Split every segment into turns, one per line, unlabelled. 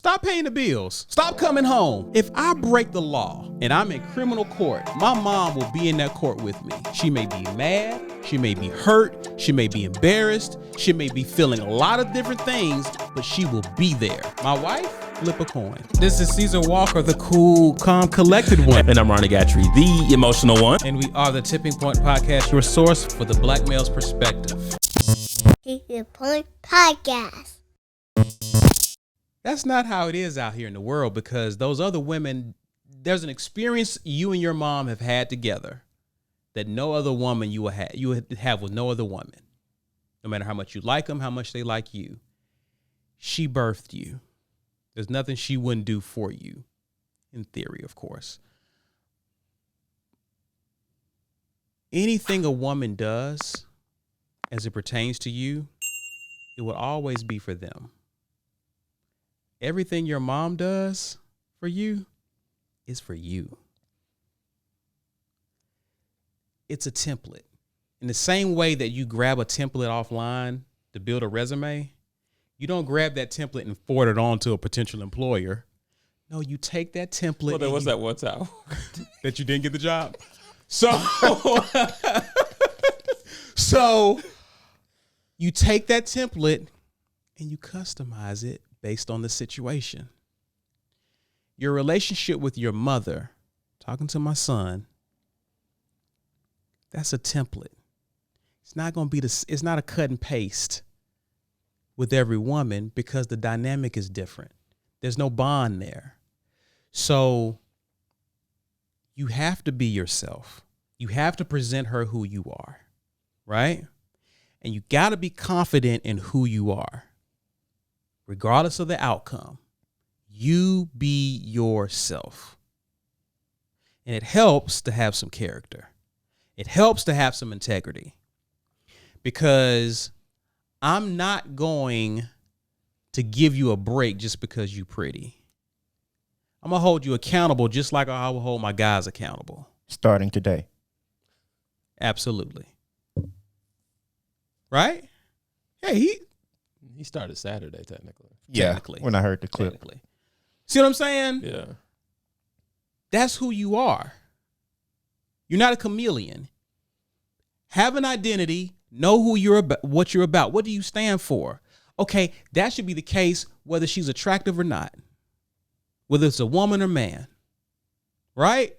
Stop paying the bills. Stop coming home. If I break the law and I'm in criminal court, my mom will be in that court with me. She may be mad. She may be hurt. She may be embarrassed. She may be feeling a lot of different things, but she will be there. My wife, flip a coin. This is Caesar Walker, the cool, calm, collected one.
And I'm Walker and Gatrey, the emotional one.
And we are the Tipping Point Podcast, your source for the black male's perspective.
Tipping Point Podcast.
That's not how it is out here in the world, because those other women, there's an experience you and your mom have had together that no other woman you would have with no other woman. No matter how much you like them, how much they like you. She birthed you. There's nothing she wouldn't do for you, in theory, of course. Anything a woman does as it pertains to you, it will always be for them. Everything your mom does for you is for you. It's a template. In the same way that you grab a template offline to build a resume, you don't grab that template and forward it on to a potential employer. No, you take that template.
Well, there was that one time
that you didn't get the job. So you take that template and you customize it based on the situation. Your relationship with your mother, talking to my son, that's a template. It's not going to be it's not a cut and paste with every woman, because the dynamic is different. There's no bond there. So you have to be yourself. You have to present her who you are, right? And you got to be confident in who you are. Regardless of the outcome, you be yourself. And it helps to have some character. It helps to have some integrity, because I'm not going to give you a break just because you're pretty. I'm going to hold you accountable just like I will hold my guys accountable.
Starting today.
Absolutely. Right? Hey,
he started Saturday, technically.
Yeah,
technically.
when I heard the clip.
Technically. See what I'm saying?
Yeah.
That's who you are. You're not a chameleon. Have an identity. Know who you're about, what you're about. What do you stand for? Okay, that should be the case whether she's attractive or not. Whether it's a woman or man. Right?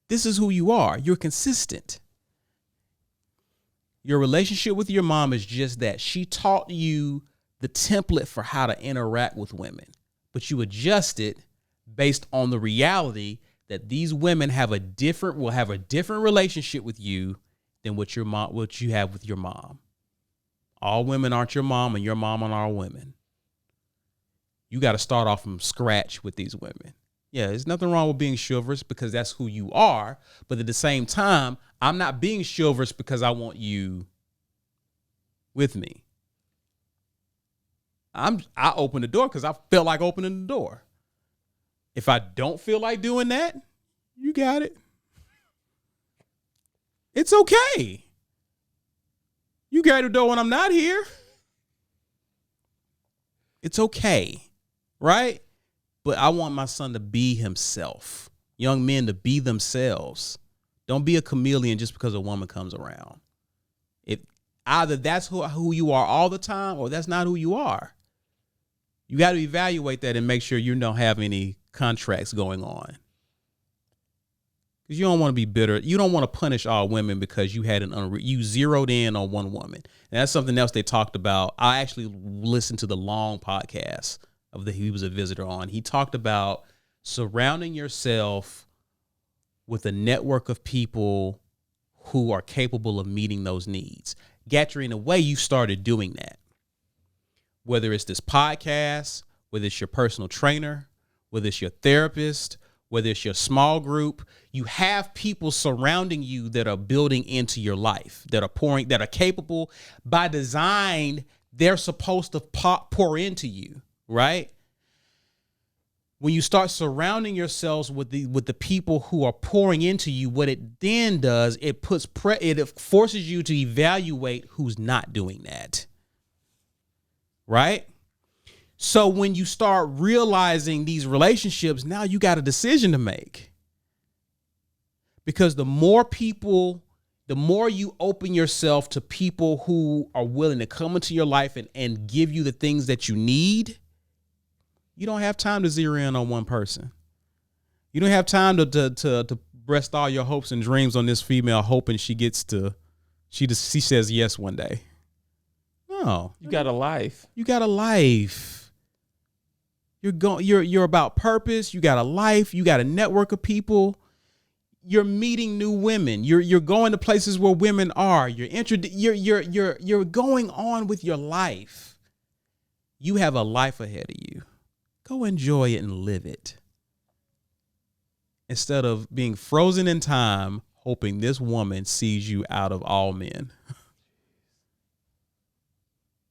This is who you are. You're consistent. Your relationship with your mom is just that. She taught you the template for how to interact with women, but you adjust it based on the reality that these women will have a different relationship with you than what you have with your mom. All women aren't your mom, and your mom aren't all women. You got to start off from scratch with these women. Yeah, there's nothing wrong with being chivalrous, because that's who you are. But at the same time, I'm not being chivalrous because I want you with me. I open the door because I felt like opening the door. If I don't feel like doing that, you got it. It's okay. You got the door when I'm not here. It's okay, right? But I want my son to be himself. Young men to be themselves. Don't be a chameleon just because a woman comes around. If either that's who you are all the time, or that's not who you are. You got to evaluate that and make sure you don't have any contracts going on. Because you don't want to be bitter. You don't want to punish all women because you had you zeroed in on one woman. And that's something else they talked about. I actually listened to the long podcast he was a visitor on. He talked about surrounding yourself with a network of people who are capable of meeting those needs. Gatrey, in a way, you started doing that. Whether it's this podcast, whether it's your personal trainer, whether it's your therapist, whether it's your small group, you have people surrounding you that are building into your life, that are capable. By design, they're supposed to pour into you, right? When you start surrounding yourselves with the people who are pouring into you, what it then does, it forces you to evaluate who's not doing that, right? So when you start realizing these relationships, now you got a decision to make. Because the more you open yourself to people who are willing to come into your life and give you the things that you need, you don't have time to zero in on one person. You don't have time to rest all your hopes and dreams on this female, hoping she says yes one day. No,
You got a life.
you got a life. You're about purpose. You got a life. You got a network of people. You're meeting new women. You're going to places where women are. You're going on with your life. You have a life ahead of you. Go enjoy it and live it. Instead of being frozen in time, hoping this woman sees you out of all men.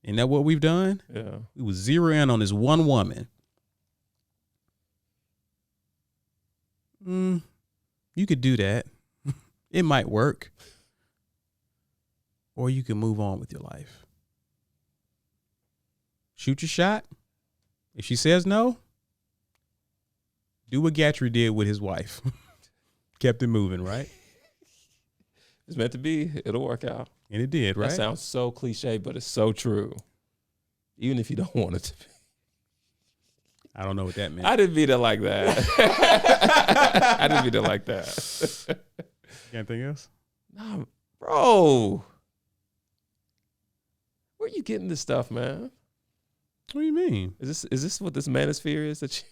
Isn't that what we've done?
Yeah.
We was zero in on this one woman. You could do that. It might work. Or you can move on with your life. Shoot your shot. If she says no, do what Gatrey did with his wife. Kept it moving, right?
It's meant to be. It'll work out.
And it did, right?
That sounds so cliche, but it's so true. Even if you don't want it to be.
I don't know what that meant.
I didn't mean it like that. I didn't mean it like that.
Anything else?
Nah, bro. Where you getting this stuff, man?
What do you mean?
Is this what this manosphere is that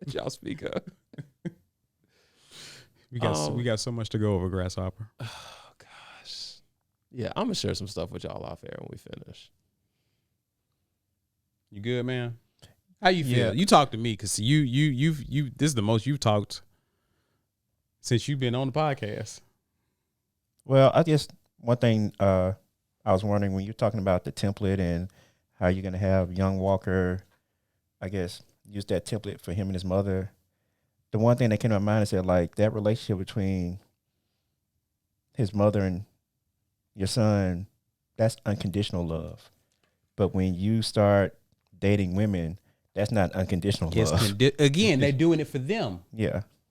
y'all speak of?
We got so much to go over, Grasshopper.
Oh gosh. Yeah, I'm gonna share some stuff with y'all off air when we finish.
You good, man? How you feel?
Yeah.
You talk to me because you've this is the most you've talked since you've been on the podcast.
Well, I guess one thing I was wondering when you're talking about the template and how you're going to have young Walker, I guess, use that template for him and his mother. The one thing that came to my mind is that, like, that relationship between his mother and your son, that's unconditional love. But when you start dating women, that's not unconditional love.
Again, they're doing it for them.
Yeah.